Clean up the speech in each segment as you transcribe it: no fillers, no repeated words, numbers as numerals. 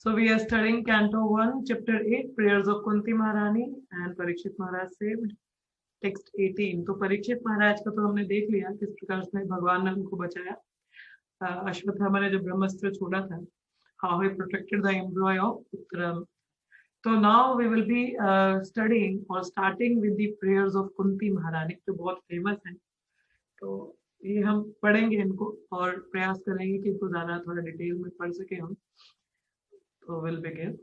So we are studying Canto 1, Chapter 8, Prayers of Kunti Maharani and Parikshit Maharaj saved. Text 18. तो परीक्षित महाराज का तो हमने देख लिया किस प्रकार से भगवान ने उनको बचाया. अश्वत्थामा ने जो ब्रह्मास्त्र छोड़ा था, how he protected the embryo of Uttaram. So now we will be studying or starting with the prayers of Kunti Maharani, जो बहुत फेमस है. तो ये हम पढ़ेंगे इनको और प्रयास करेंगे कि इनको ज्यादा थोड़ा डिटेल में पढ़ सके हम. So we'll begin.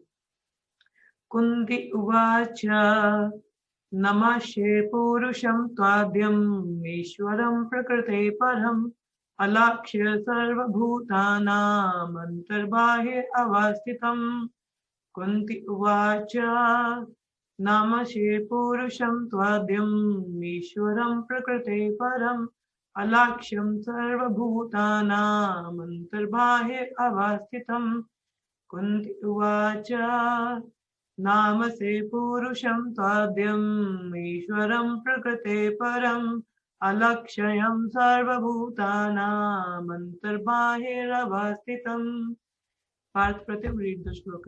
Kunti uvacha नमस्ये पुरुषं त्वाद्यं ईश्वरं प्रकृते परम् अलक्ष्य सर्वभूतानाम् अन्तर्बाह्ये अवस्थितं. कुन्ती उवाच नमस्ये पुरुषं त्वाद्यं ईश्वरं प्रकृते परम् अलक्ष्यं सर्वभूतानाम् अन्तर्बाह्ये अवस्थितं. कुन्ती उवाच नामसे पुरुषं त्वाद्यम् ईश्वरं प्रकृते परम् अलक्ष्यं सर्वभूतानाम् अन्तर्बाह्येरवस्थितम्. पार्थ प्रथम read the श्लोक.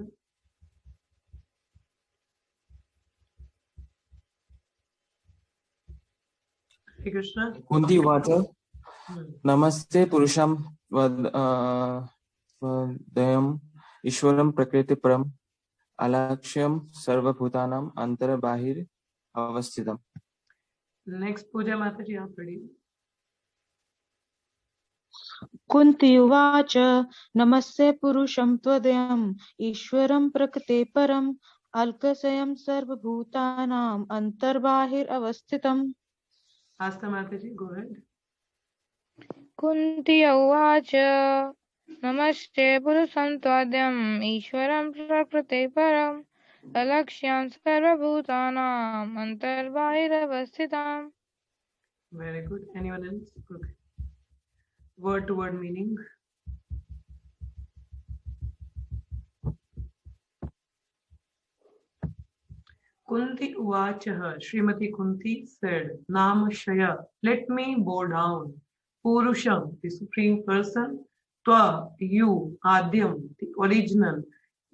Hare Krishna. कुंती उवाच नमस्ते पुरुषं त्वाद्यम् ईश्वरं प्रकृते परम् अलक्ष्यं सर्वभूतानाम् अन्तर्बाहिर् अवस्थितम्. Next पूजा माता जी आप पढ़िए. कुन्ती उवाच नमस्ते पुरुषं त्वद्यम् ईश्वरं प्रकृते परम् अलक्ष्यं सर्वभूतानाम् अन्तर्बाहिरवस्थितम्. आस्था माता जी go ahead. कुन्ती उवाच नमस्ते पुरुषं त्वाद्यम् ईश्वरं प्रकृते परम् अलक्ष्यं सर्वभूतानाम् अन्तर्बाहिरवस्थितम्. Very good. Anyone else? Okay. Word to word meaning. Kunti uvacha, Srimati Kunti said, Namashaya, let me bow down. Purusham, the supreme person. Tva, you, Adyam, the original.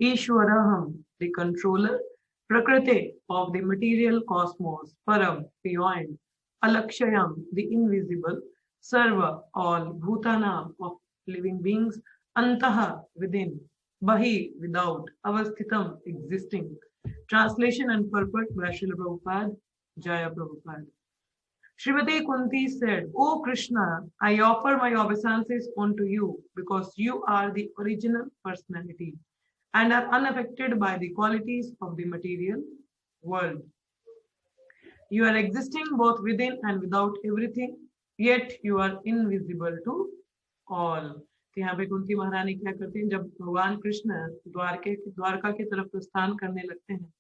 Ishwaraham, the controller. Prakriti, of the material cosmos. Param, beyond. Alakshayam, the invisible. Sarva, all. Bhutanam, of living beings. Antaha, within. Bahi, without. Avasthitam, existing. Translation and purport by Srila Prabhupada, Jaya Prabhupada. Srimati Kunti said, O Krishna, I offer my obeisances unto you because you are the original personality and are unaffected by the qualities of the material world. You are existing both within and without everything, yet you are invisible to all. तो यहाँ पे कुंती महारानी क्या करती हैं, जब भगवान कृष्ण द्वारका की तरफ प्रस्थान करने लगते हैं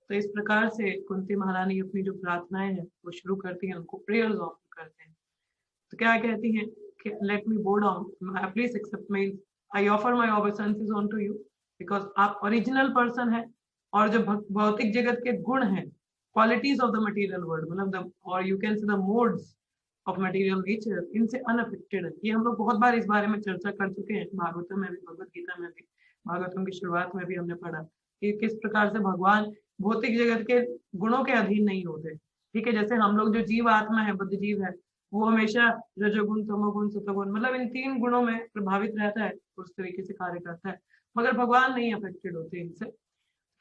तो इस प्रकार से कुंती महारानी अपनी जो प्रार्थनाएं हैं वो शुरू करती हैं, उनको प्रेयर्स ऑफर करते हैं. तो क्या कहती हैं कि let me bow down, please accept me, I offer my obeisances unto you because आप ओरिजिनल पर्सन है और जो भौतिक जगत के गुण हैं, qualities of the material world, मतलब और you can see the modes of material nature, इनसे अनअफेक्टेड है. ये हम लोग बहुत बार इस बारे में चर्चा कर चुके हैं, भागवतम में भी, भगवत गीता में भी, भागवतम की शुरुआत में भी हमने पढ़ा कि किस प्रकार से भगवान भौतिक जगत के गुणों के अधीन नहीं होते. ठीक है, जैसे हम लोग जो जीव आत्मा है, बुद्ध जीव है, वो हमेशा रजोगुण, तमोगुण, सत्वगुण, मतलब इन तीन गुणों में प्रभावित रहता है, उस तरीके से कार्य करता है, मगर भगवान नहीं अफेक्टेड होते इनसे.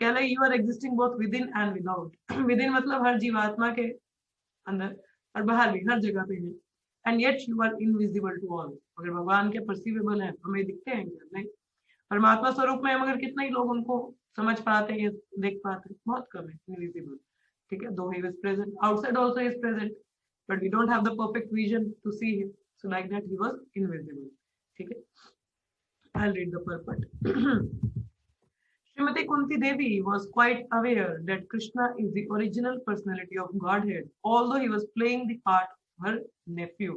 कह रहे you are existing both within and without. Within मतलब हर जीवात्मा के अंदर और बाहर भी, हर जगह पे है. And yet you are invisible to all. अगर भगवान के परसीवेबल है, हमें दिखते हैं क्या? नहीं. परमात्मा स्वरूप में मगर कितने ही लोग उनको समझ पाते हैं, देख पाते हैं, बहुत कम है. इनविजिबल. ठीक है, though he was present outside also he is present but we don't have the perfect vision to see him, so like that he was invisible. ठीक है, I'll read the purport. Srimati Kunti Devi was quite aware that Krishna is the original personality of Godhead, although he was playing the part of her nephew.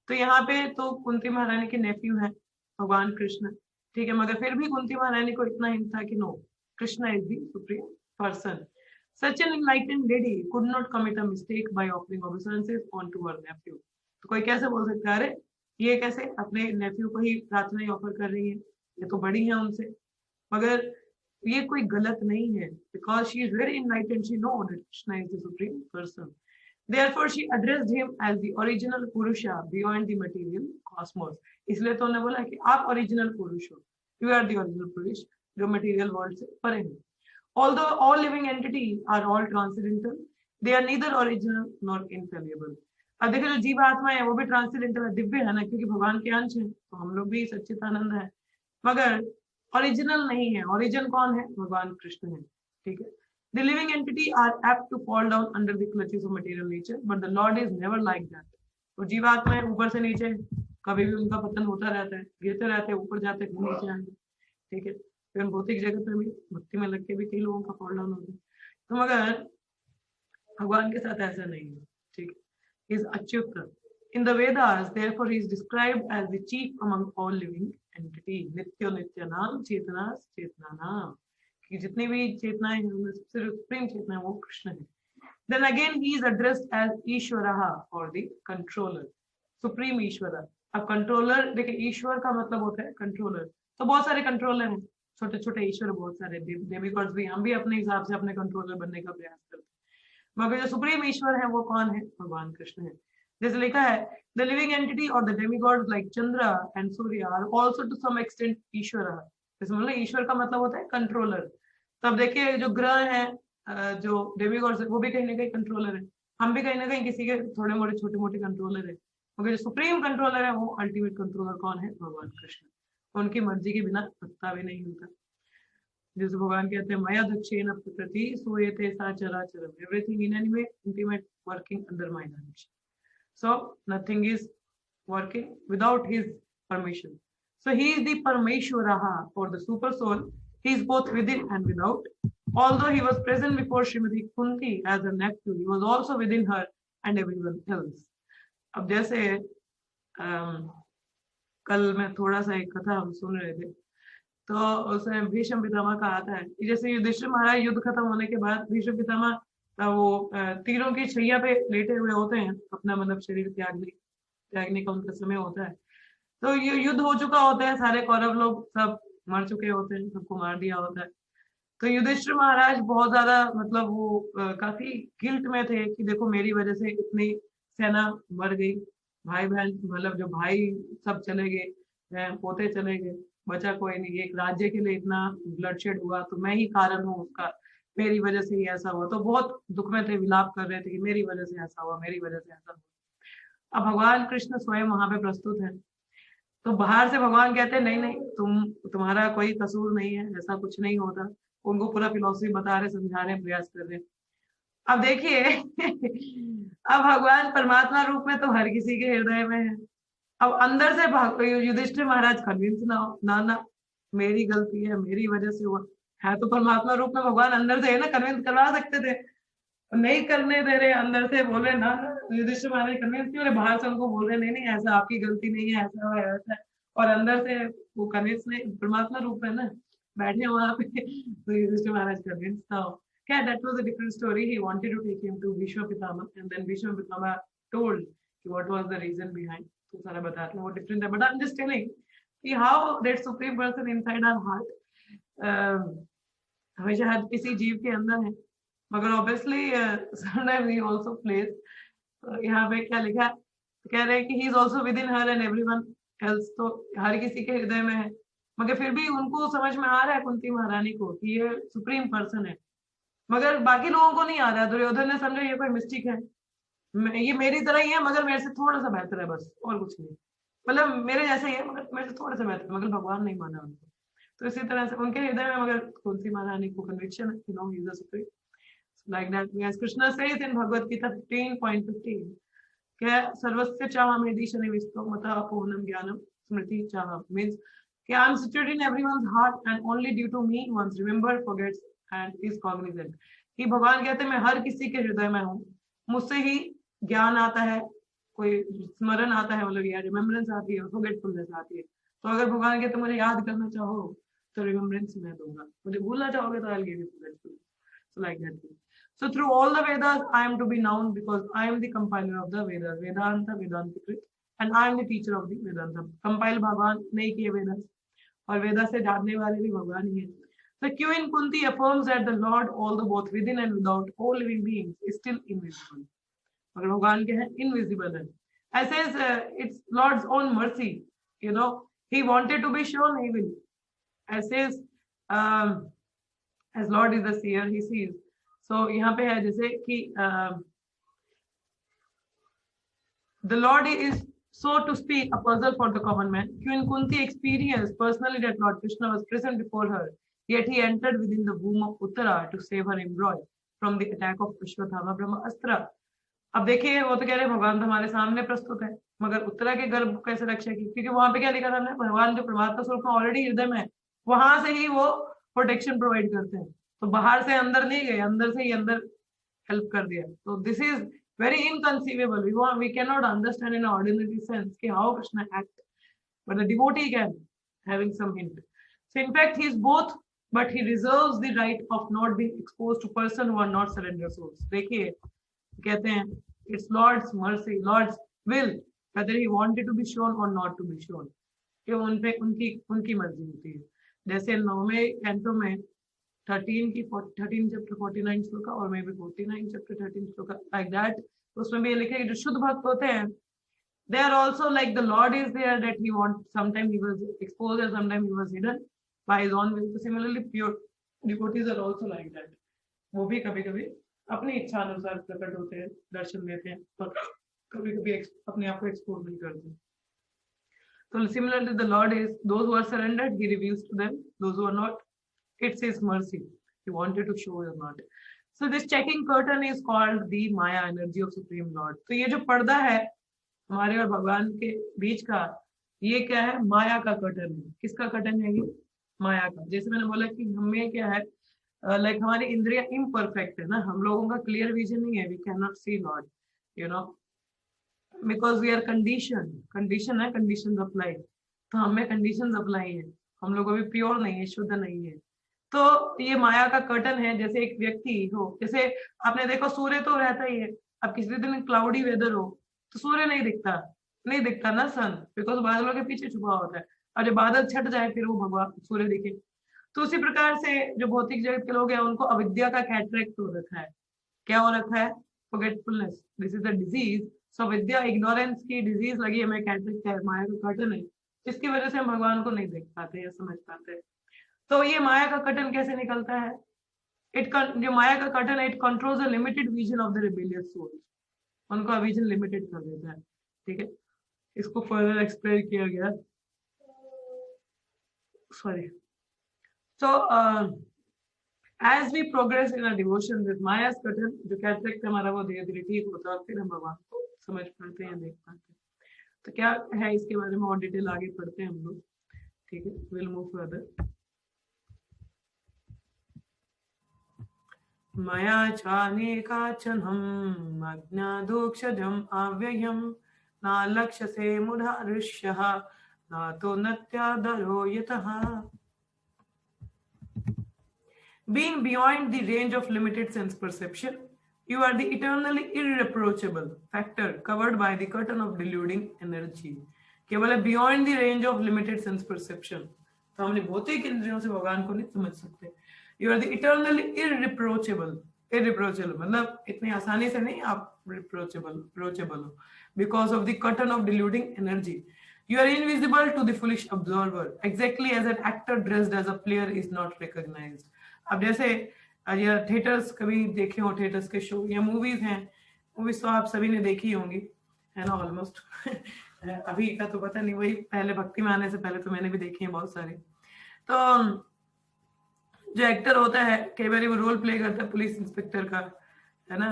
तो यहाँ पे तो कुंती महारानी के नेफ्यू हैं भगवान कृष्ण. ठीक है, मगर फिर भी कुंती महारानी को इतना हिंट था कि no, Krishna is the supreme person. Such an enlightened lady could not commit a mistake by offering obeisances onto her nephew. तो कोई कैसे बोल सकता है, अरे ये कैसे अपने नेफ्यू को ही प्रार्थना ऑफर कर रही है, ये तो बड़ी है उनसे. मगर ये कोई गलत नहीं है, because she is very enlightened, she knows that Krishna is the supreme person. Therefore she addressed him as the original Purusha beyond the material cosmos. इसलिए तो उन्होंने बोला कि आप original पुरुष हो, you are the original पुरुष जो material world से परे हैं. Although all living entities are all transcendental, they are neither original nor infallible. अब देखो जो जीव आत्मा है वो भी ट्रांसेंडेंटल है, दिव्य है ना, क्योंकि भगवान के अंश है, तो हम लोग भी सच्चिदानंद है, मगर ओरिजिनल नहीं है. ओरिजिन कौन है? भगवान कृष्ण है. ठीक है. The living entity are apt to fall down under the clutches of material nature, but the Lord is never like that. तो जीवात्मा है ऊपर से नीचे, कभी भी उनका पतन होता रहता है, गिरते रहते हैं, ऊपर जाते हैं, नीचे आएंगे. ठीक है. फिर भौतिक जगत में भी भक्ति में लग के भी कई लोगों का फॉल डाउन होता है, तो मगर भगवान के साथ ऐसा नहीं है. ठीक है. He is Achyut. In the Vedas, therefore, he is described as the chief among all living entities. नित्यो नित्यानाम चेतनास चेतनानाम, कि जितनी भी चेतनाएं हैं उनमें सबसे सुप्रीम चेतना है वो कृष्ण है. Then again he is addressed as ईश्वरः or the controller, सुप्रीम ईश्वर. अब कंट्रोलर देखिए, ईश्वर का मतलब होता है कंट्रोलर, तो बहुत सारे कंट्रोलर हैं, छोटे छोटे ईश्वर बहुत सारे, डेमिगॉड्स भी. हम भी अपने हिसाब से अपने कंट्रोलर बनने का प्रयास करते हैं, मगर जो सुप्रीम ईश्वर है वो कौन है? भगवान कृष्ण है. जैसे लिखा है, द लिविंग एंटिटी और the demigods like Chandra and Surya are also to some extent ईश्वरः. मतलब ईश्वर का मतलब होता है कंट्रोलर. तब देखिए जो ग्रह हैं, जो डेमिगॉड्स है, वो भी कहीं ना कहीं कंट्रोलर है. हम भी कहीं ना कहीं किसी के थोड़े मोटे छोटे मोटे कंट्रोलर है, मगर जो सुप्रीम कंट्रोलर है वो अल्टीमेट कंट्रोलर कौन है? भगवान कृष्ण. उनकी मर्जी के बिना पत्ता भी नहीं हिलता. जैसे भगवान कहते हैं, मया दक्षेण प्रकृति सूयते सा चराचरम, everything in any way intimate working under my direction. So nothing is working without his permission. So he is the Parameshwaraha or the super soul. He is both within and without. Although he was present before Srimati Kunti as a nephew, he was also within her and everyone else. अब जैसे कल मैं थोड़ा सा एक कथा हम सुन रहे थे, तो उसमें भीष्म पितामह का आता है, जैसे युधिष्ठिर महाराज युद्ध खत्म होने के बाद भीष्म पितामह वो तीरों की छैया पे लेटे हुए होते हैं, अपना मतलब शरीर त्यागने का उनका समय होता है. तो ये युद्ध हो चुका होता है, सारे कौरव लोग सब मर चुके होते हैं, सबको मार दिया होता है. तो युधिष्ठिर महाराज बहुत ज्यादा मतलब वो काफी गिल्ट में थे कि देखो मेरी वजह से इतनी सेना मर गई, भाई बहन मतलब जो भाई सब चले गए, पोते चले गए, बचा कोई नहीं. एक राज्य के लिए इतना ब्लडशेड हुआ तो मैं ही कारण हूँ उसका, मेरी वजह से ही ऐसा हुआ. तो बहुत दुख में थे, विलाप कर रहे थे कि मेरी वजह से ऐसा हुआ, मेरी वजह से ऐसा हुआ. अब भगवान कृष्ण स्वयं वहां पे प्रस्तुत है, तो बाहर से भगवान कहते हैं नहीं नहीं तुम्हारा कोई कसूर नहीं है, ऐसा कुछ नहीं होता. उनको पूरा फिलॉसफी बता रहे, समझा रहे, प्रयास कर रहे. अब देखिए अब भगवान परमात्मा रूप में तो हर किसी के हृदय में है. अब अंदर से युधिष्ठिर महाराज कन्विंस ना हो, ना मेरी गलती है, मेरी वजह से हुआ है, तो परमात्मा रूप में भगवान अंदर से है ना, कन्विंस करवा सकते थे, नहीं करने दे रहे. अंदर से बोले ना युधिष्ठिर महाराज कन्विंस क्यों रहे, बाहर से उनको बोल रहे नहीं नहीं ऐसा आपकी गलती नहीं है, ऐसा है ऐसा है, और अंदर से वो कन्विंस नहीं, परमात्मा रूप में ना बैठे वहां पे, तो युधिष्ठिर महाराज कन्विंस था. क्या that was a different story. He wanted to take him to Bhishma Pitama, and then Bhishma Pitama told what was the reason behind. तो सारा बताते हैं वो डिफरेंट है, but I am just telling कि how that supreme person inside our heart हमेशा हर किसी जीव के अंदर है, मगर obviously sometimes he also place. यहाँ पे क्या लिखा है, कह रहे हैं कि he is also within her and everyone else. तो हर किसी के हृदय में है, मगर फिर भी उनको समझ में आ रहा है कुंती महारानी को कि ये सुप्रीम पर्सन है, मगर बाकी लोगों को नहीं आ रहा है. दुर्योधन ने समझा ये कोई मिस्टेक है, ये मेरी तरह ही है मगर मेरे से थोड़ा सा बेहतर है, बस और कुछ नहीं, मतलब मेरे जैसे ही है मगर मेरे से थोड़ा सा बेहतर, मगर भगवान नहीं माना उनको. तो इसी तरह से उनके हृदय में मगर कुंती महारानी को कन्विक्शन है, you know, he is a supreme. Like that, as Krishna says in Bhagavad Gita 15.15, क्या सर्वस्य चाहम यदि शनि विस्तो मता अपूर्णम ज्ञानम स्मृति चाहम, means कि I am situated in everyone's heart and only due to me once remember, forgets and is cognizant. कि भगवान कहते हैं मैं हर किसी के हृदय में हूँ, मुझसे ही ज्ञान आता है, कोई स्मरण आता है, मतलब यार रिमेम्बरेंस आती है, फॉरगेटफुलनेस आती है. तो अगर भगवान कहते मुझे याद करना चाहो तो रिमेम्बरेंस मैं दूंगा, मुझे भूलना चाहोगे तो I'll give you forgetfulness. So like that. So through all the Vedas I am to be known because I am the compiler of the Vedas, Vedanta Vedantikrit, and I am the teacher of the Vedanta. Compile भगवान नहीं किए वेदास, और वेदा से जानने वाले भी भगवान ही है. So Queen Kunti affirms that the Lord, although both within and without all living beings, is still invisible. मगर भगवान क्या है? Invisible है. As says, it's Lord's own mercy. You know, He wanted to be shown, He will. As says, as Lord is the seer, He sees. So यहाँ पे है जैसे कि the Lord is, so to speak, a puzzle for the common man. Queen Kunti experienced personally that Lord Krishna was present before her, yet he entered within the womb of Uttara to save her embroil from the attack of Ashwathama Brahmastra. अब देखिए, वो तो कह रहे भगवान तो हमारे सामने प्रस्तुत है, मगर उत्तरा के गर्भ को कैसे रक्षा की? क्योंकि वहां पे क्या लिखा था हमने, भगवान जो परमात्मा स्वरूप में ऑलरेडी हृदय में है, वहां से ही वो प्रोटेक्शन प्रोवाइड करते हैं. तो बाहर से अंदर नहीं गए, अंदर से ही अंदर हेल्प कर दिया. तो this is very inconceivable. We cannot understand in an ordinary sense how Krishna acts, but the devotee can, having some hint. So in fact, he is both, but he reserves the right of not being exposed to person who are not surrender souls. देखिए, कहते हैं it's Lord's mercy, Lord's will, whether he wanted to be shown or not to be shown. ये उन पे उनकी मर्जी होती है. जैसे 9वें कैंटो में 13 चैप्टर 49 श्लोका और may be 49 chapter 13 shloka like that. उसमें भी ये लिखा है कि जो शुद्ध भक्त होते हैं, they are also like the Lord is there, that he wants, sometime he was exposed and sometime he was hidden by his own will. So similarly pure devotees are also like that. वो भी कभी कभी अपनी इच्छा अनुसार प्रकट होते हैं, दर्शन देते हैं, और कभी कभी अपने आप को एक्सपोज नहीं करते. So similarly the Lord is, those who are surrendered he reveals to them, those who are not, it's his mercy, he wanted to show or not. So this checking curtain is called the Maya energy of Supreme Lord. तो ये जो पर्दा है हमारे और भगवान के बीच का, ये क्या है? माया का कर्टन है. किसका कर्टन है ये? माया का. जैसे मैंने बोला कि हमें क्या है, लाइक हमारी इंद्रियां इम्परफेक्ट है ना, हम लोगों का क्लियर विजन नहीं है, we can not see lord, you know, because we are condition है, कंडीशन अप्लाई. तो हमें कंडीशन अप्लाई है, हम लोग अभी प्योर नहीं है, शुद्ध नहीं है. तो ये माया का कर्टन है. जैसे एक व्यक्ति हो, जैसे आपने देखो सूर्य तो रहता ही है, अब किसी दिन क्लाउडी वेदर हो तो सूर्य नहीं दिखता ना सन, बिकॉज बादलों के पीछे छुपा होता है, और जब बादल छट जाए फिर वो भगवान सूर्य दिखे. तो उसी प्रकार से जो भौतिक जगत के लोग हैं उनको अविद्या का कैटरेक्ट हो रखा है. क्या हो रखा है? Forgetfulness. This is the disease. So Vidya, ignorance की डिजीज लगी हमें, कैटरेक्ट है, माया का कर्टन है, जिसकी वजह से हम भगवान को नहीं देख पाते या समझ पाते. तो ये माया का कर्टन कैसे निकलता है? जो माया का कर्टन है, it controls the limited vision of the rebellious souls. उनका विजन लिमिटेड कर देता है. ठीक है, इसको फर्दर एक्सप्लेन किया गया. Sorry. So as we progress in a devotion with Maya's curtain, जो कैटरेक्ट हमारा वो धीरे धीरे ठीक होता है, और फिर हम भगवान को समझ पाते हैं, देख पाते हैं. तो क्या है इसके बारे में और डिटेल आगे पढ़ते हैं हम लोग. ठीक है, विल मूव फर्दर. मया चानेकाचनम् अज्ञादोक्षजम् अव्ययम् न लक्ष्यसे मुधारुष्यः नातो नत्यादरो यतः. Being beyond the range of limited sense perception, you are the eternally irreproachable factor covered by the curtain of deluding energy. केवल है beyond the range of limited sense perception. तो हमने भौतिक इंद्रियों से भगवान को नहीं समझ सकते. You are the eternally irreproachable मतलब इतनी आसानी से नहीं आप approachable हो, because of the curtain of deluding energy. You are invisible to the foolish observer, exactly as an actor dressed as a player is not recognized. अब जैसे या थिएटर्स कभी देखे हो, थिएटर्स के शो या मूवीज हैं, मूवीज तो आप सभी ने देखी होंगी, है ना, ऑलमोस्ट. अभी का तो पता नहीं, वही पहले भक्ति में आने से पहले तो मैंने भी देखी है बहुत सारी. तो जो एक्टर होता है कई बार वो रोल प्ले करता है पुलिस इंस्पेक्टर का, है ना.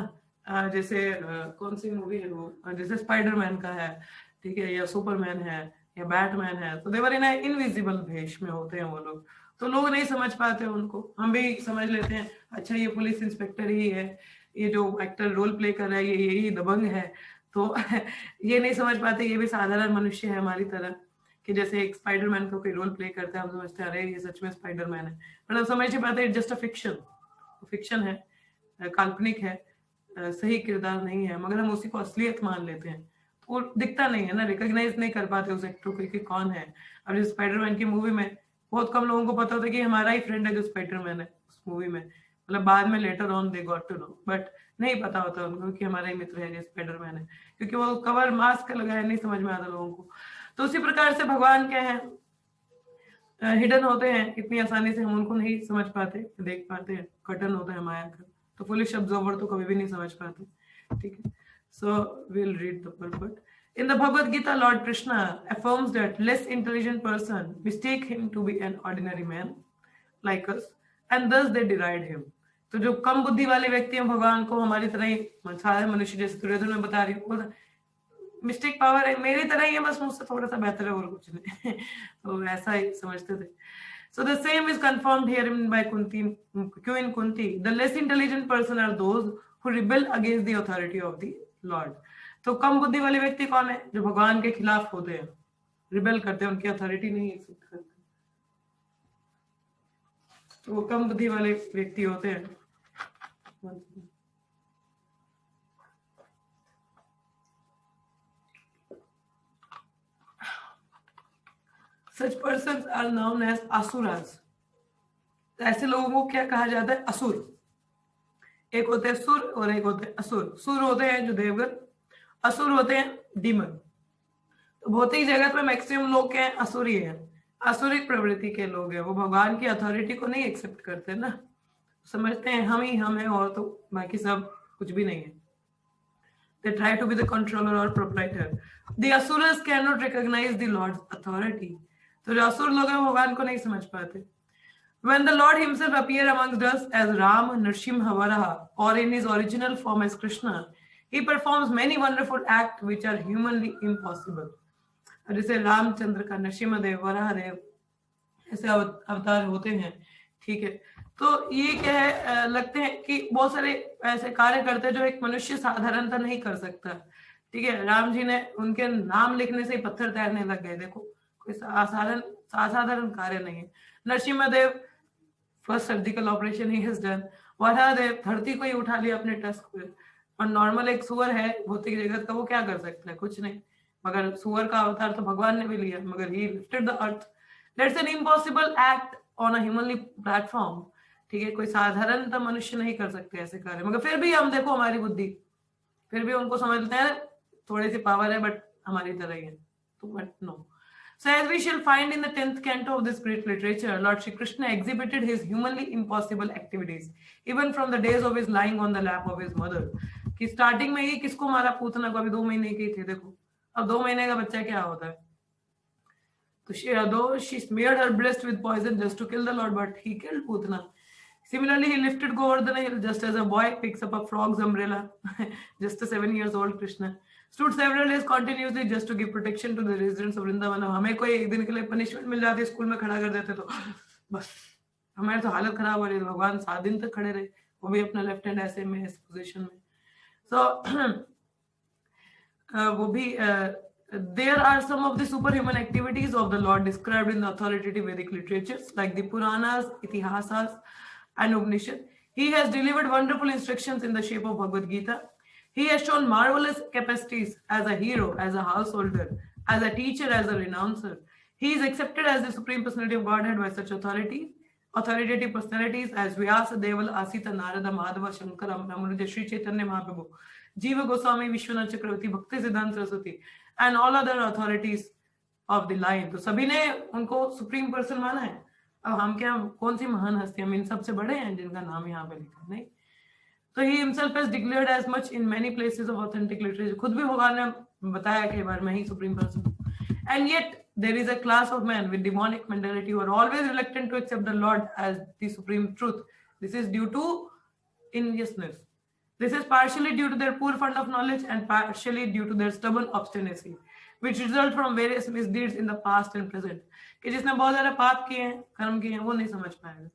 जैसे कौन सी मूवी है वो, जैसे स्पाइडरमैन का है, ठीक है, या सुपरमैन है या बैटमैन है. तो देवर इन इनविजिबल भेष में होते हैं वो लोग, तो लोग नहीं समझ पाते उनको. हम भी समझ लेते हैं अच्छा ये पुलिस इंस्पेक्टर ही है, ये जो एक्टर रोल प्ले कर रहा है ये यही दबंग है. तो ये नहीं समझ पाते ये भी साधारण मनुष्य है हमारी तरह, कि जैसे एक स्पाइडरमैन को कोई रोल प्ले करता है, हम समझते हैं अरे ये सच में स्पाइडरमैन है, पर हम समझ नहीं पाते जस्ट अ फिक्शन है, काल्पनिक है, सही किरदार नहीं है, मगर हम उसी को असलियत मान लेते हैं. तो वो दिखता नहीं है ना, रिकॉग्नाइज नहीं कर पाते उस एक्टर को कि कौन है. अब जैसे स्पाइडरमैन की मूवी में बहुत कम लोगों को पता होता है कि हमारा ही फ्रेंड है जो स्पाइडरमैन है उस मूवी में, मतलब बाद में later on they got to know, but नहीं पता होता उनको कि हमारा ही मित्र है जो स्पाइडरमैन है, क्योंकि वो कवर मास्क लगाया, नहीं समझ में आता लोगों को। तो उसी प्रकार से भगवान क्या है, हिडन होते हैं, इतनी आसानी से हम उनको नहीं समझ पाते, देख पाते हैं, कर्टन होता है माया का, तो फुलिश ऑब्जर्वर तो कभी भी नहीं समझ पाते, ठीक है। So will read the purport. In the Bhagavad Gita, Lord Krishna affirms that less intelligent person mistake him to be an ordinary man like us, and thus they deride him. तो जो कम बुद्धि वाले व्यक्ति हैं भगवान को हमारी तरह ही साधारण मनुष्य, जैसे दुर्योधन में बता रही हूँ, मिस्टेक पावर है मेरी तरह ही है, बस मुझसे थोड़ा सा बेहतर है और कुछ नहीं। तो ऐसा ही समझते थे। So the same is confirmed here by Kunti, Queen Kunti. The less intelligent person are those who rebel against the authority of the Lord. तो कम बुद्धि वाले व्यक्ति कौन है? जो भगवान के खिलाफ होते हैं, रिबेल करते हैं, उनकी अथॉरिटी नहीं एक्सेप्ट करते, तो वो कम बुद्धि वाले व्यक्ति होते हैं। Such persons are known as asuras. ऐसे लोगों को क्या कहा जाता है? असुर। एक होते हैं सुर और एक होते हैं असुर। सुर होते हैं जो देवगण, असुर होते हैं डीमन। तो भौतिक जगत में मैक्सिमम लोग क्या है? असुरी है, असुरिक प्रवृत्ति के लोग हैं। वो भगवान की अथॉरिटी को नहीं एक्सेप्ट करते ना, समझते हैं हम ही हम हैं और तो बाकी सब कुछ भी नहीं है। They try to be the controller or proprietor. The asuras cannot recognize the Lord's authority. तो जो असुर लोग हैं भगवान को नहीं समझ पाते। When the Lord himself appeared amongst us as Ram Nrsimha Varaha or in his original form as Krishna, he performs many wonderful acts which are humanly impossible. जैसे रामचंद्र का नरसिम्हा देव, वराह देव ऐसे अवतार होते हैं, ठीक है। तो ये क्या है, लगते हैं कि बहुत सारे ऐसे कार्य करते हैं जो एक मनुष्य साधारणता नहीं कर सकता, ठीक है। राम जी ने उनके नाम लिखने से ही पत्थर तैरने लग गए, देखो कोई असाधारण कार्य नहीं है। Narasimha Dev first surgical operation he has done. Varaha Dev धरती को ही उठा लिया अपने टस्क पे, और नॉर्मल एक सुअर है भौतिक जगत का, वो क्या कर सकता है? कुछ नहीं, मगर सुअर का अवतार तो भगवान ने भी लिया, मगर ही lifted the earth. That's an impossible act on a humanly platform, ठीक है। कोई साधारणतः मनुष्य नहीं कर सकते ऐसे कार्य, मगर फिर भी हम देखो हमारी बुद्धि, फिर भी उनको समझते हैं थोड़ी सी पावर है बट हमारी तरह ही है, तो but no. So as we shall find in the 10th canto of this great literature, Lord Shri Krishna exhibited his humanly impossible activities even from the days of his lying on the lap of his mother. कि starting में ही किसको मारा? पूतना को। अभी 2 महीने के थे, देखो अब 2 महीने का बच्चा क्या होता है। तो she smeared her breast with poison just to kill the Lord, but he killed Putana. Similarly, he lifted Govardhana hill just as a boy picks up a frog's umbrella. Just a 7 years old Krishna stood several days continuously just to give protection to the residents of Vrindavan. हमें कोई एक दिन के लिए punishment मिल जाती, school में खड़ा कर देते तो बस हमारी तो हालत खराब हो रही है। भगवान 7 दिन तक खड़े रहे, वो भी अपना लेफ्ट हैंड ऐसे में इस पोजीशन में। So वो भी there are some of the superhuman activities of the Lord described in the authoritative Vedic literatures like the Puranas, Itihasas, and Upanishad. He has delivered wonderful instructions in the shape of Bhagavad Gita. He has shown marvelous capacities as a hero, as a householder, as a teacher, as a renouncer. He is accepted as the Supreme Personality of Godhead by such authoritative personalities as Vyasa, Deval, Asita, Narada, Madhava, Shankara, Ramanuja, Sri Chaitanya Mahaprabhu, Jiva Goswami, Vishwanath Chakravarti, Bhakti Siddhanta Saraswati, and all other authorities of the line. तो सभी ने उनको supreme person माना है। अब हम क्या, कौन सी महान हस्ती, हम इन सबसे बड़े हैं जिनका नाम यहाँ पे लिखा नहीं। तो he himself has declared as much in many places of authentic literature. खुद भी भगवान ने बताया कई बार मैं ही सुप्रीम पर्सन हूँ। And yet there is a class of men with demonic mentality who are always reluctant to accept the Lord as the supreme truth. This is due to injustness. This is partially due to their poor fund of knowledge and partially due to their stubborn obstinacy, which result from various misdeeds in the past and present. कि जिसने बहुत सारे पाप किए हैं, कर्म किए हैं, वो नहीं समझ पाएगा।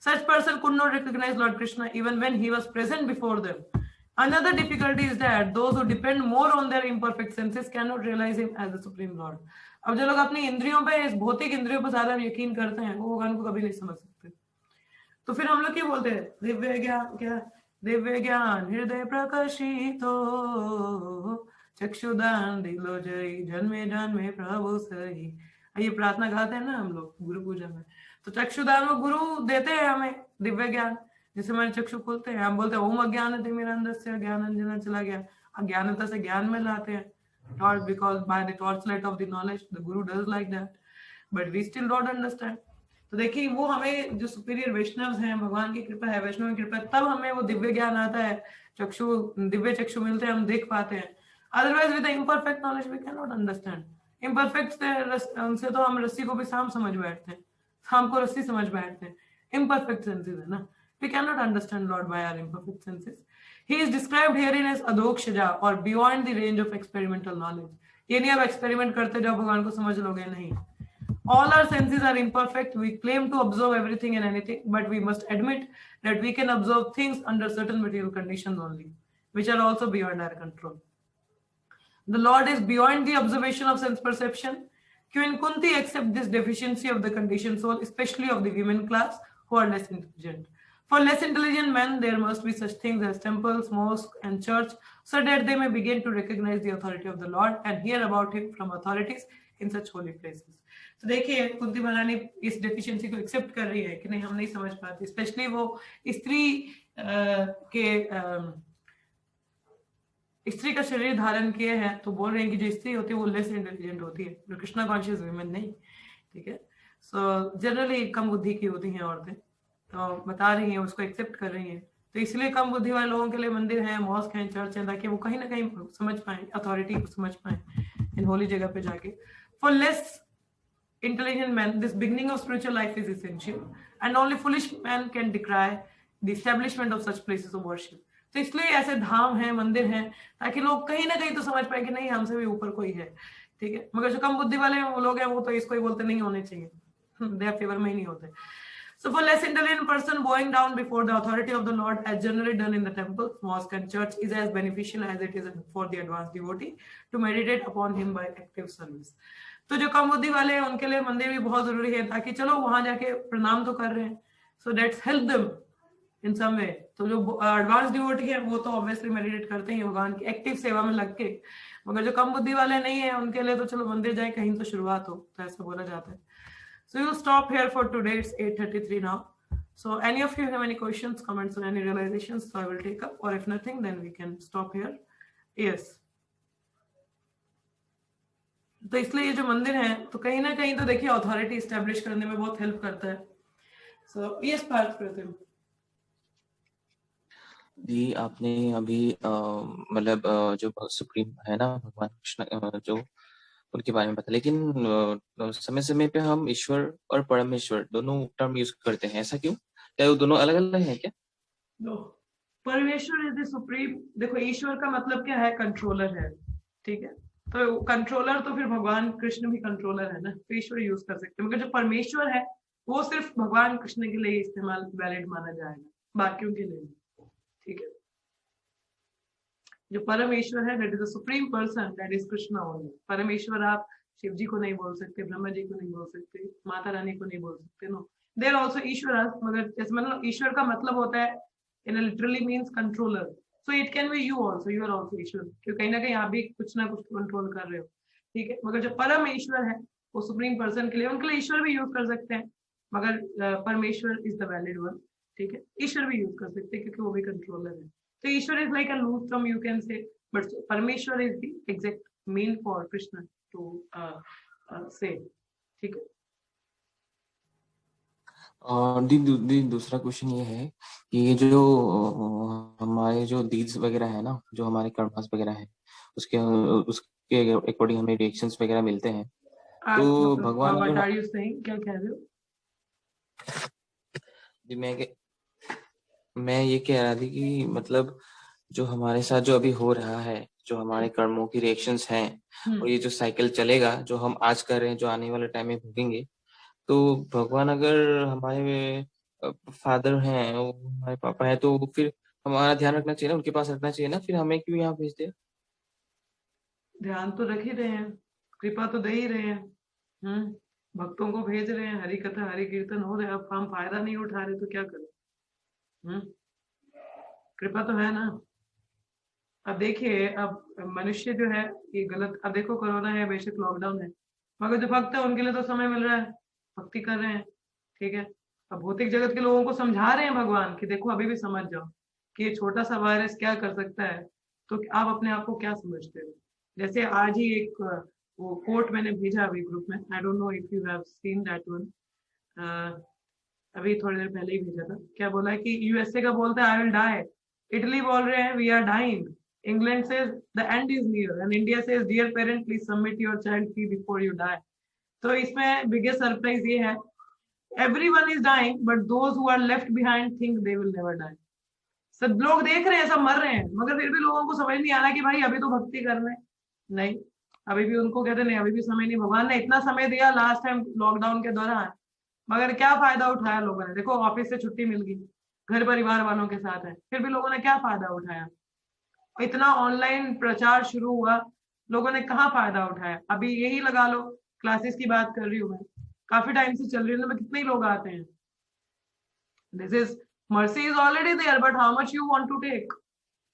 Such person could not recognize Lord Krishna even when he was present before them. Another difficulty is that those who depend more on their imperfect senses cannot realize him as the supreme Lord. अब जो लोग अपनी इंद्रियों पे, इस भौतिक इंद्रियों पर ज्यादा यकीन करते हैं, वो भगवान को कभी नहीं समझ सकते। तो फिर हम लोग क्या बोलते हैं? दिव्य ज्ञान, क्या दिव्य ज्ञान हृदय प्रकाशित हो, चक्षुदान दिलो जय, जन्मे जन्मे प्रभु सही। ये प्रार्थना गाते हैं ना हम लोग गुरु पूजा में। तो चक्षुदान वो गुरु देते हैं हमें दिव्य ज्ञान, जिससे हमारे चक्षु खुलते हैं। हम बोलते हैं ओम अज्ञान थे मेरे अंदर से ज्ञान अंजना चला गया, अज्ञानता से ज्ञान में लाते हैं, not because by the torchlight of the knowledge, the guru does like that, but we still don't understand. तो देखिए वो हमें जो सुपीरियर वैष्णव हैं, भगवान की कृपा है, वैष्णव की कृपा, तब हमें वो दिव्य ज्ञान आता है, चक्षु दिव्य चक्षु मिलते हैं, हम देख पाते हैं। Otherwise with imperfect knowledge we can not understand. Imperfect से उनसे तो हम रस्सी को भी सांप समझ बैठते हैं, सांप को रस्सी समझ बैठते हैं। इम्परफेक्ट सेंसेस है ना, we cannot understand Lord by our imperfect senses. He is described herein as adokshaja or beyond the range of experimental knowledge. ये नहीं आप एक्सपेरिमेंट करते जाओ भगवान को समझ लोगे, नहीं। All our senses are imperfect. We claim to observe everything and anything, but we must admit that we can observe things under certain material conditions only, which are also beyond our control. The Lord is beyond the observation of sense perception. Queen Kunti accept this deficiency of the conditioned soul, especially of the women class who are less intelligent. For less intelligent men, there must be such things as temples, mosque, and church, so that they may begin to recognize the authority of the Lord and hear about Him from authorities in such holy places. तो देखिए कुंती महारानी इस deficiency को accept कर रही है कि नहीं, हम नहीं समझ पाते, स्पेशली वो स्त्री का शरीर धारण किए हैं, तो बोल रहे हैं कि जो स्त्री होती है वो लेस इंटेलिजेंट होती है, जो कृष्णा कॉन्शियस वुमेन नहीं, ठीक है। सो जनरली कम बुद्धि की होती हैं औरतें, तो बता रही हैं, उसको एक्सेप्ट कर रही हैं। तो इसलिए कम बुद्धि वाले लोगों के लिए मंदिर हैं, मॉस्क हैं, चर्च हैं, ताकि वो कहीं ना कहीं समझ पाए, अथॉरिटी को समझ पाए इन होली जगह पे जाके। For less intelligent men, this beginning of spiritual life is essential, and only foolish men can decry the establishment of such places of worship. तो इसलिए ऐसे धाम हैं, मंदिर हैं, ताकि लोग कहीं ना कहीं तो समझ पाए कि नहीं, हमसे भी ऊपर कोई है, ठीक है। मगर जो कम बुद्धि वाले वो लोग हैं, वो तो इसको ही बोलते नहीं होने चाहिए, देयर फेवर में ही नहीं होते। So for less intelligent person, bowing down before the authority of the Lord, as generally done in the temple, mosque, and church, is as beneficial as it is for the advanced devotee to meditate upon Him by active service. तो जो कम बुद्धि वाले हैं उनके लिए मंदिर भी बहुत जरूरी है, ताकि चलो वहां जाके प्रणाम तो कर रहे हैं, so that's help them in some way. तो जो एडवांस डिवोटी है वो तो ऑब्वियसली मेडिटेट करते हैं भगवान की एक्टिव सेवा में लग के, मगर जो कम बुद्धि वाले नहीं है उनके लिए तो चलो मंदिर जाए, कहीं तो शुरुआत हो, तो ऐसा बोला जाता है। So we'll stop here for today. It's 8:33 now. So any of you have any questions, comments, or any realizations, so I will take up, or if nothing, then we can stop here. Yes. तो इसलिए ये जो मंदिर है, तो कहीं ना कहीं तो देखिए अथॉरिटी एस्टेब्लिश करने में बहुत हेल्प करता है। So yes, पार्थ प्रतिम जी, आपने अभी मतलब जो सुप्रीम है ना भगवान कृष्ण, जो उनके बारे में पता, लेकिन समय समय पे हम ईश्वर और परमेश्वर दोनों टर्म यूज करते हैं, ऐसा क्यों? क्या वो दोनों अलग अलग हैं क्या? नो, परमेश्वर इज द सुप्रीम। देखो ईश्वर का मतलब क्या है, कंट्रोलर है, ठीक है। तो कंट्रोलर तो फिर भगवान कृष्ण भी कंट्रोलर है ना, तो ईश्वर यूज कर सकते हैं, मगर जो परमेश्वर है वो सिर्फ भगवान कृष्ण के लिए इस्तेमाल वैलिड माना जाएगा, बाकियों के लिए, ठीक है। जो परमेश्वर है, that is the supreme person, that is Krishna only. परमेश्वर आप शिव जी को नहीं बोल सकते, ब्रह्मा जी को नहीं बोल सकते, माता रानी को नहीं बोल सकते, नो, देयर आल्सो ईश्वर। मगर जैसे मतलब ईश्वर का मतलब होता है in literally means controller, so it can be you also, you are also Ishvara, क्योंकि कहीं ना कहीं आप भी कुछ ना कुछ कंट्रोल कर रहे हो, ठीक है। मगर जो परमेश्वर है वो सुप्रीम पर्सन के लिए, उनके लिए ईश्वर भी यूज कर सकते हैं, मगर परमेश्वर इज द वैलिड वन, ठीक है। ईश्वर भी यूज कर सकते हैं क्योंकि वो भी कंट्रोलर है। So Ishwar is like a loose term you can say, but Parameshwar is the exact mean for Krishna to say, ठीक है। और दूसरा क्वेश्चन ये है कि ये जो हमारे जो डीड्स वगैरह है ना, जो हमारे कर्मास वगैरह है, उसके अकॉर्डिंग हमें रिएक्शंस वगैरह मिलते हैं, तो भगवान what are you saying, क्या कह रहे हो? जी, मैं ये कह रहा थी कि मतलब जो हमारे साथ जो अभी हो रहा है, जो हमारे कर्मों की रिएक्शंस हैं, और ये जो साइकिल चलेगा, जो हम आज कर रहे हैं, जो आने वाले टाइम में भोगेंगे, तो भगवान अगर हमारे फादर हैं, हमारे पापा हैं, तो फिर हमारा ध्यान रखना चाहिए ना, उनके पास रखना चाहिए ना, फिर हमें क्यों यहाँ भेज दे? ध्यान तो रख ही रहे हैं, कृपा तो दे ही रहे हैं, भक्तों को भेज रहे हैं, हरि कथा हरि कीर्तन हो रहे हैं, अब हम फायदा नहीं उठा रहे तो क्या करें? कृपा तो है ना। अब देखिए, अब मनुष्य जो है ये गलत, अब देखो कोरोना है, बेशक लॉकडाउन है, मगर जो भक्त है उनके लिए तो समय मिल रहा है, भक्ति कर रहे हैं, ठीक है। अब भौतिक जगत के लोगों को समझा रहे हैं भगवान कि देखो अभी भी समझ जाओ कि ये छोटा सा वायरस क्या कर सकता है, तो आप अपने आप को क्या समझते हो। जैसे आज ही एक वो कोट मैंने भेजा अभी ग्रुप में, I don't know if you have seen that one, अभी थोड़ी देर पहले ही भेजा था। क्या बोला है कि यूएसए का बोलता है आई विल डाई, इटली बोल रहे हैं we are dying, England says the end is near, and India says dear parent please submit your child fee before you die. तो इसमें बिगेस्ट सरप्राइज ये है, everyone is dying but those who are left behind think they will never die। सब लोग देख रहे हैं, सब मर रहे हैं, मगर फिर भी लोगों को समझ नहीं आ रहा कि भाई अभी तो भक्ति कर रहे हैं। नहीं, अभी भी उनको कहते नहीं, अभी भी समय नहीं। भगवान ने इतना समय दिया लास्ट टाइम लॉकडाउन के दौरान, मगर क्या फायदा उठाया लोगों ने। देखो ऑफिस से छुट्टी मिल गई, घर परिवार वालों के साथ है, फिर भी लोगों ने क्या फायदा उठाया। इतना ऑनलाइन प्रचार शुरू हुआ, लोगों ने कहाँ फायदा उठाया। अभी यही लगा लो, क्लासेस की बात कर रही हूँ मैं, काफी टाइम से चल रही है, तो कितने लोग आते हैं। This is mercy is already there but how much you want to take,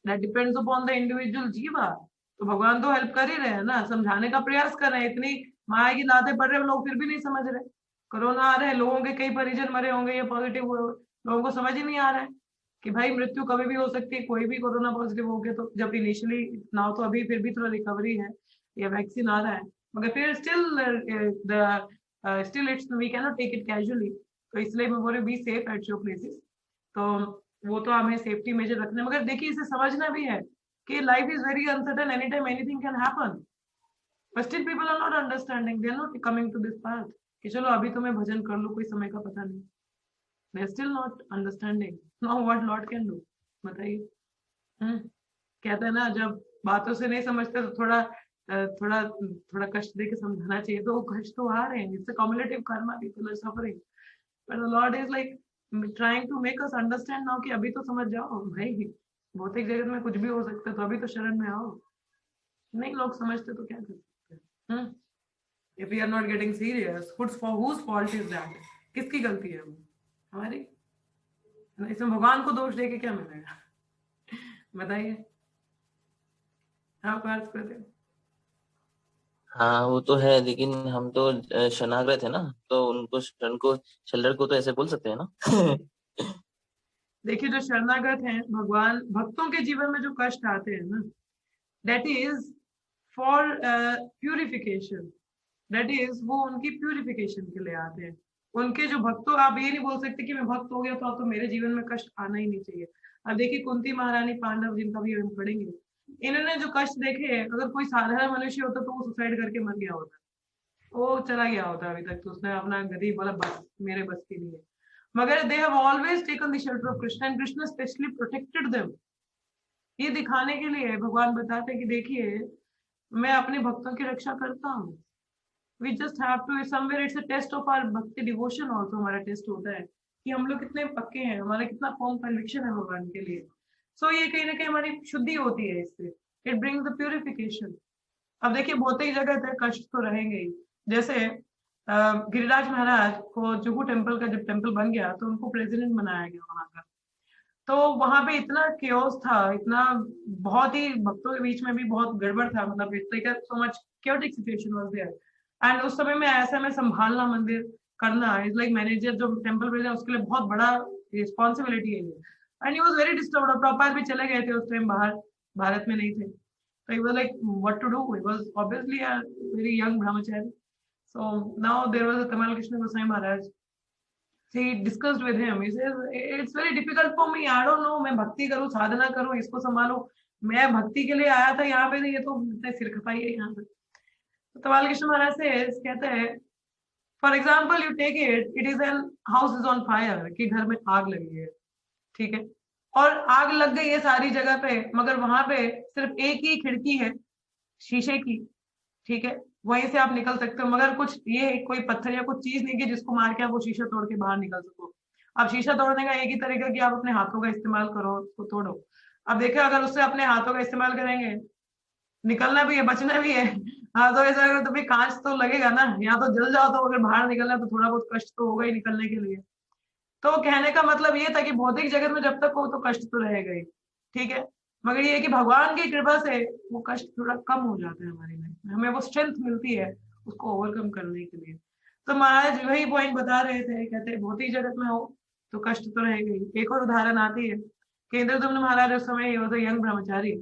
that depends upon the individual जीवा। तो भगवान तो हेल्प कर ही रहे हैं ना, समझाने का प्रयास कर रहे हैं। इतनी माया की दातें पड़ रहे हैं, लोग फिर भी नहीं समझ रहे। कोरोना आ रहे हैं, लोगों के कई परिजन मरे होंगे, ये पॉजिटिव हुए, लोगों को समझ ही नहीं आ रहा है कि भाई मृत्यु कभी भी हो सकती है, कोई भी कोरोना पॉजिटिव हो गया तो। जब इनिशियली ना तो अभी फिर भी थोड़ा रिकवरी है या वैक्सीन आ रहा है, मगर फिर still it's we can not take it casually. तो इसलिए मैं बोल रही हूँ be safe at your places. तो वो तो हमें सेफ्टी मेजर रखने, मगर देखिए इसे समझना भी है कि life is very uncertain, any time anything can happen. But still people are not understanding, they are not coming to this path कि चलो अभी तो मैं भजन कर लूं, कोई समय का पता नहीं। They are still not understanding now what lord can do. बताइए। कहते हैं ना, जब बातों से नहीं समझते तो थोड़ा कष्ट दे के समझाना चाहिए। तो वो कष्ट तो आ रहे हैं, इससे cumulative karma, people are suffering, but the lord is like trying to make us understand now कि अभी तो समझ जाओ भाई, भौतिक जगत में कुछ भी हो सकता है, तो अभी तो शरण में आओ। नहीं लोग समझते तो क्या कर सकते हैं। If we are not getting serious, whose fault is that? किसकी गलती है वो? हमारी। इसमें भगवान को दोष देके क्या मिलेगा। बताइए, आप अर्थ करते हो। हाँ वो तो है, लेकिन हम तो शरणागत है ना, तो उनको शरणर को तो ऐसे बोल सकते हैं ना। देखिए जो शरणागत हैं, भगवान भक्तों के जीवन में जो कष्ट आते हैं ना, that is for purification, that is वो उनकी प्यूरिफिकेशन के लिए आते हैं। उनके जो भक्तों, आप ये नहीं बोल सकते कि मैं भक्त हो गया तो अब तो मेरे जीवन में कष्ट आना ही नहीं चाहिए। अब देखिए कुंती महारानी, पांडव, जिनका भी हम पढ़ेंगे, इन्होंने जो कष्ट देखे, अगर कोई साधारण मनुष्य होता तो वो सुसाइड करके मर गया होता, वो चला गया होता अभी तक, तो उसने अपना गति बोला बस मेरे बस की नहीं है। मगर they have always taken the shelter of Krishna, and Krishna specially protected them. ये दिखाने के लिए भगवान बताते हैं कि देखिए मैं अपने भक्तों की रक्षा करता हूँ। We just have to, somewhere it's a test of our bhakti devotion also, हमारा टेस्ट होता है कि हम लोग कितने पक्के हैं, हमारा कितना फॉर्म कन्विक्शन है भगवान के लिए। सो ये कहीं ना कहीं हमारी शुद्धि होती है इससे, इट ब्रिंग्स द प्यूरिफिकेशन। अब देखिए भौतिक जगत है, कष्ट तो रहेंगे ही। जैसे गिरिराज महाराज को जुहू टेम्पल का जब टेम्पल बन गया तो उनको प्रेसिडेंट बनाया गया वहां का। तो वहां पे इतना केओस था, इतना बहुत ही भक्तों के बीच में भी बहुत गड़बड़ था, मतलब so much chaotic situation was there. And उस समय में ऐसे में संभालना मंदिर करना इज लाइक मैनेजर जो टेम्पल प्रेसिडेंट, उसके लिए बहुत बड़ा रिस्पॉन्सिबिलिटी है ये। And he was very disturbed. Prabhupada भी चले गए थे उस टाइम बाहर, भारत में नहीं थे, तो he was like what to do. He was obviously a very young brahmachari. So now there was a Tamal Krishna Goswami Maharaj. He discussed with him. He says, it's very difficult for me. I don't know. मैं भक्ति करूँ, साधना करूँ, इसको संभालूं। मैं भक्ति के लिए आया था यहाँ पे, ये तो इतने सिर खपाई है यहाँ पे। तो तमाल कृष्ण महाराज से कहते हैं, for example you take it, it is an house is on fire, कि घर में आग लगी है, ठीक है, और आग लग गई है सारी जगह पे, मगर वहां पे सिर्फ एक ही खिड़की है शीशे की, ठीक है, वहीं से आप निकल सकते हो, मगर कुछ ये कोई पत्थर या कुछ चीज नहीं कि जिसको मार के आप वो शीशा तोड़ के बाहर निकल सको। अब शीशा तोड़ने का एक ही तरीका कि आप अपने हाथों का इस्तेमाल करो, उसको तोड़ो। अब देखिए अगर उससे अपने हाथों का इस्तेमाल करेंगे, निकलना भी है, बचना भी है, हाथों ऐसा करो तो फिर कांच तो लगेगा ना, या तो जल जाओ, तो अगर बाहर निकलना है तो थोड़ा बहुत कष्ट तो होगा ही निकलने के लिए। तो कहने का मतलब ये था कि भौतिक जगत में जब तक हो तो कष्ट तो रहेगा ही, ठीक है, मगर ये है कि भगवान की कृपा से वो कष्ट थोड़ा कम हो जाता है हमारी लाइफ में, हमें वो स्ट्रेंथ मिलती है उसको ओवरकम करने के लिए। तो महाराज वही पॉइंट बता रहे थे, कहते भौतिक जगत में हो तो कष्ट तो रहेगा ही। एक और उदाहरण आती है कि इंद्रदुम्न महाराज उस समय यंग ब्रह्मचारी,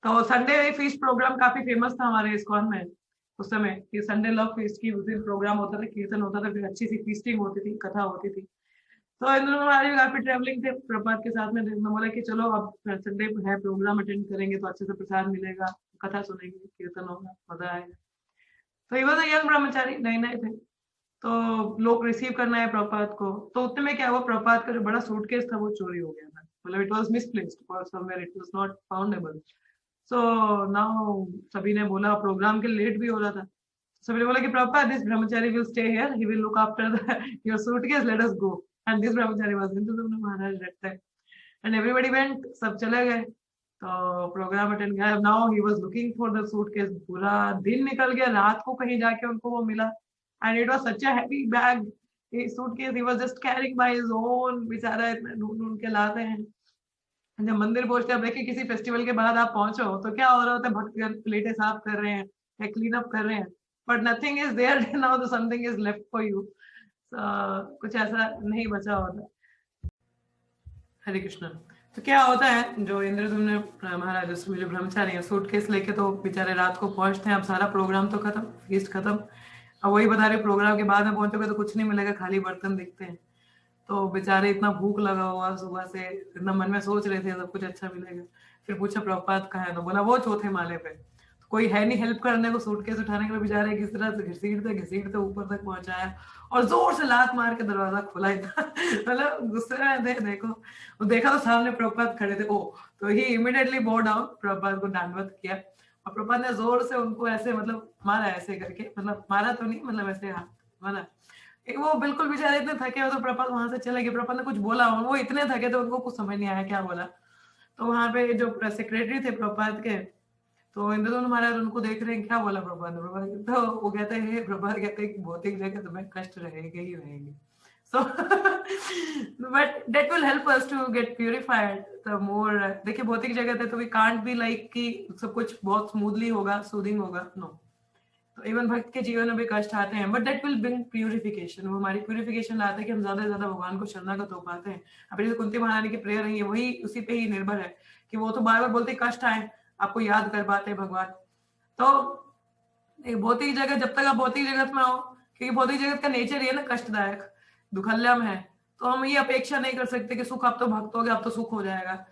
तो संडे फीस्ट प्रोग्राम काफी फेमस था हमारे इस्कॉन में उस समय, कि संडे लव फीस्ट की उस दिन प्रोग्राम होता था, कीर्तन होता था, फिर अच्छी सी फीस्टिंग होती थी, कथा होती थी। तो इंद्र महाराज काफी ट्रेवलिंग थे प्रभात के साथ में, तो बोला कि चलो अब संडे है प्रोग्राम अटेंड करेंगे तो अच्छे से प्रसाद मिलेगा, कथा सुनेंगे, कीर्तन होगा, मजा आएगा। तो ये वो यंग ब्रह्मचारी नए नए थे, तो लोग रिसीव करना है प्रभात को। तो उतने में क्या हुआ, प्रभात का जो बड़ा सूटकेस था वो चोरी हो गया था, मतलब इट वाज मिसप्लेस्ड और somewhere it was not foundable. So now सभी ने बोला, प्रोग्राम के लेट भी हो रहा था, सभी ने बोला कि Prabhupada, this brahmachari will stay here, he will look after your suitcase, let us go. And this brahmachari was in the Maharaj that time, and everybody went, सब चले गए। तो प्रोग्राम अटेंड किया, now he was looking for the suitcase, पूरा दिन निकल गया, रात को कहीं जाके उनको वो मिला, and it was such a heavy bag, suitcase he was just carrying by his own, बेचारा इतना ढूंढ ढूंढ के लाते हैं। जब मंदिर पहुंचते हैं, देखिए किसी फेस्टिवल के बाद आप पहुंचो तो क्या हो रहा होता है, भक्तगण प्लेटें साफ कर रहे हैं या क्लीन अप कर रहे हैं, but nothing is there now, तो something is left for you, कुछ ऐसा नहीं बचा होता। हरे कृष्ण। तो क्या होता है, जो इंद्रदुम्न महाराज उसमें जो ब्रह्मचारी है, सूटकेस लेके तो बेचारे रात को पहुंचते हैं, अब सारा प्रोग्राम तो खत्म, फीस्ट खत्म, अब वही बता रहे प्रोग्राम के बाद में पहुंचोगे तो कुछ नहीं मिलेगा, खाली बर्तन दिखते हैं। तो बेचारे इतना भूख लगा हुआ सुबह से, इतना मन में सोच रहे थे सब कुछ अच्छा मिलेगा। फिर पूछा प्रभुपाद कहाँ है, तो बोला वो चौथे माले पे। तो कोई है नहीं हेल्प करने को, सूटकेस उठाने के लिए, बेचारे किस तरह से घसीटते ऊपर तक पहुंचाया और जोर से लात मार के दरवाजा खोला इतना मतलब गुस्से में थे। देखो वो देखा तो सामने प्रभुपाद खड़े थे, ओ तो ही इमीडिएटली बो डाउन, प्रभुपाद को दंडवत किया और प्रभुपाद ने जोर से उनको ऐसे मतलब मारा, ऐसे करके, मतलब मारा तो नहीं, मतलब ऐसे हाथ मारा। वो बिल्कुल बेचारे इतने थके हो, तो प्रभात वहां से चले गए, प्रभात ने कुछ बोला, वो इतने थके थे उनको कुछ समझ नहीं आया क्या बोला। तो वहां पे जो सेक्रेटरी थे प्रभात के, तो इंद्रदुम्न महाराज उनको देख रहे हैं, क्या बोला प्रभात ने, प्रभात तो वो कहते हैं, प्रभात कहते हैं भौतिक जगत में कष्ट रहेंगे ही रहेंगे, so but that will help us to get purified the more। देखिए भौतिक जगत है तो we can't be like कि सब कुछ बहुत स्मूथली होगा, सूदिंग होगा, नो। तो इवन भक्त के जीवन में भी कष्ट आते हैं, but that will bring purification, वो हमारी प्यूरिफिकेशन लाता है कि हम ज्यादा से ज्यादा भगवान को शरणागत हो पाते हैं। अभी जो कुंती महारानी की प्रेयर है, वही उसी पे ही निर्भर है कि वो तो बार बार बोलते कष्ट आए, आपको याद कर पाते हैं भगवान। तो भौतिक जगत, जब तक आप भौतिक जगत में हो, क्योंकि भौतिक जगत का नेचर ये ना कष्टदायक, दुखल्यम है, तो हम ये अपेक्षा नहीं कर सकते कि सुख, आप तो भक्त हो गए अब तो सुख हो जाएगा,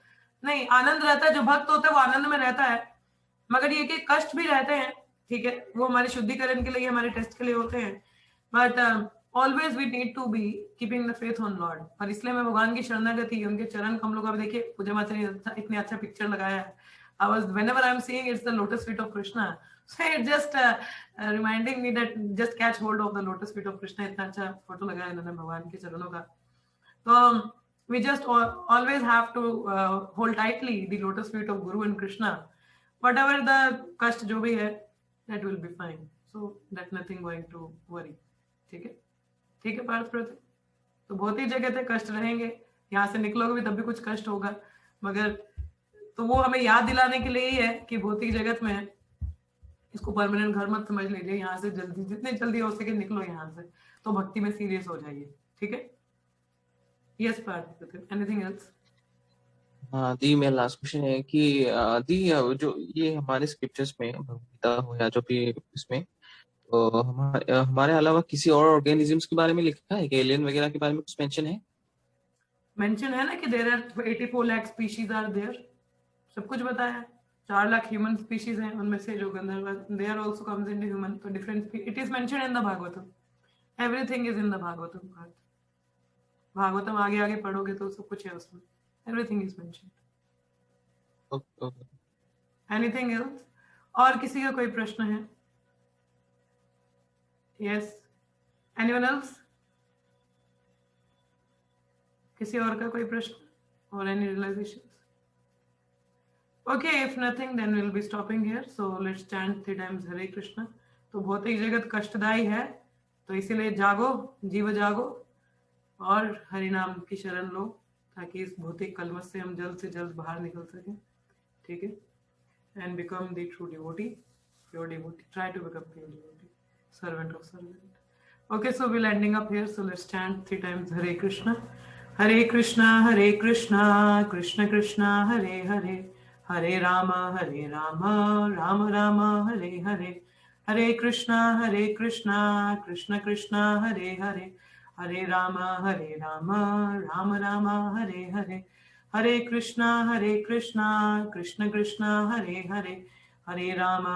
नहीं। आनंद रहता है, जो भक्त होता है वो आनंद में रहता है, मगर ये कि कष्ट भी रहते हैं, ठीक है, वो हमारे शुद्धिकरण के लिए, हमारे टेस्ट के लिए होते हैं, but always we need to be keeping the faith on lord. और इसलिए मैं भगवान की शरणागति, उनके चरण कमलों का, देखिए पूजा माता ने इतने अच्छा पिक्चर लगाया है, I was whenever I'm seeing it's the lotus feet of Krishna, so it just reminding me that just catch hold of the lotus feet of Krishna, इतना अच्छा फोटो लगाया इन्होंने भगवान के चरणों का। तो we just always have to hold tightly the lotus feet of Guru and Krishna, whatever the कष्ट जो भी है, that will be fine, so that nothing going to worry। ठीक है, ठीक है पार्थ प्रति। तो भौतिक जगत है, कष्ट रहेंगे, यहाँ से निकलोगे भी तब भी कुछ कष्ट होगा, मगर तो वो हमें याद दिलाने के लिए ही है कि भौतिक जगत में इसको परमानेंट घर मत समझ लीजिए, यहाँ से जल्दी, जितने जल्दी हो सके निकलो यहाँ से, तो भक्ति में सीरियस हो जाइए, ठीक है। Yes Parth, anything else? हाँ दी, मेरा लास्ट क्वेश्चन है कि दी जो ये हमारे स्क्रिप्चर्स में भगवद हो या जो भी इसमें, तो हमारे अलावा किसी और ऑर्गेनिजम्स के बारे में लिखा है कि एलियन वगैरह के बारे में कुछ मेंशन है? मेंशन है ना कि there are 84 lakh species are there, सब कुछ बताया। 4 लाख ह्यूमन स्पीशीज हैं, उनमें से जो गंधर्व, they are also comes into human, तो different, it is mention in the Bhagavatam, everything is in the Bhagavatam. Bhagavatam आगे आगे पढ़ोगे तो सब कुछ है उसमें, everything is mentioned. Anything else? और किसी का कोई प्रश्न है? Yes, anyone else? किसी और का कोई प्रश्न और any realisation? Okay, if nothing, then we'll be stopping here. So let's chant 3 times Hare Krishna. तो भौतिक जगत कष्टदायी है, तो इसीलिए जागो, जीव जागो और हरि नाम की शरण लो, ताकि इस भौतिक कलमश से हम जल्द से जल्द बाहर निकल सकें, ठीक है, and become the true devotee, pure devotee. Try to become pure devotee. servant of servant. Okay, so we're ending up here. So let's chant 3 times Hare Krishna. Hare Krishna, Hare Krishna, Krishna Krishna, Hare Hare, Hare Rama, Rama Rama, Hare Hare. Hare Krishna, Krishna Krishna, Hare Hare, Hare Rama, Rama Rama, Hare Hare. Hare Krishna, Krishna Krishna, Hare Hare, Hare Rama,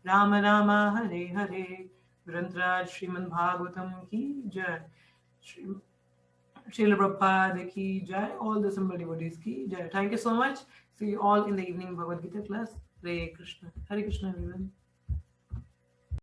Rama Rama, Hare Hare. ग्रंथराज Shrimad Bhagavatam की जय, Srila Prabhupada ki jai, all the Assembly devotees ki jai. Thank you so much. See you all in the evening Bhagavad Gita class. Hare Krishna. Hare Krishna everyone.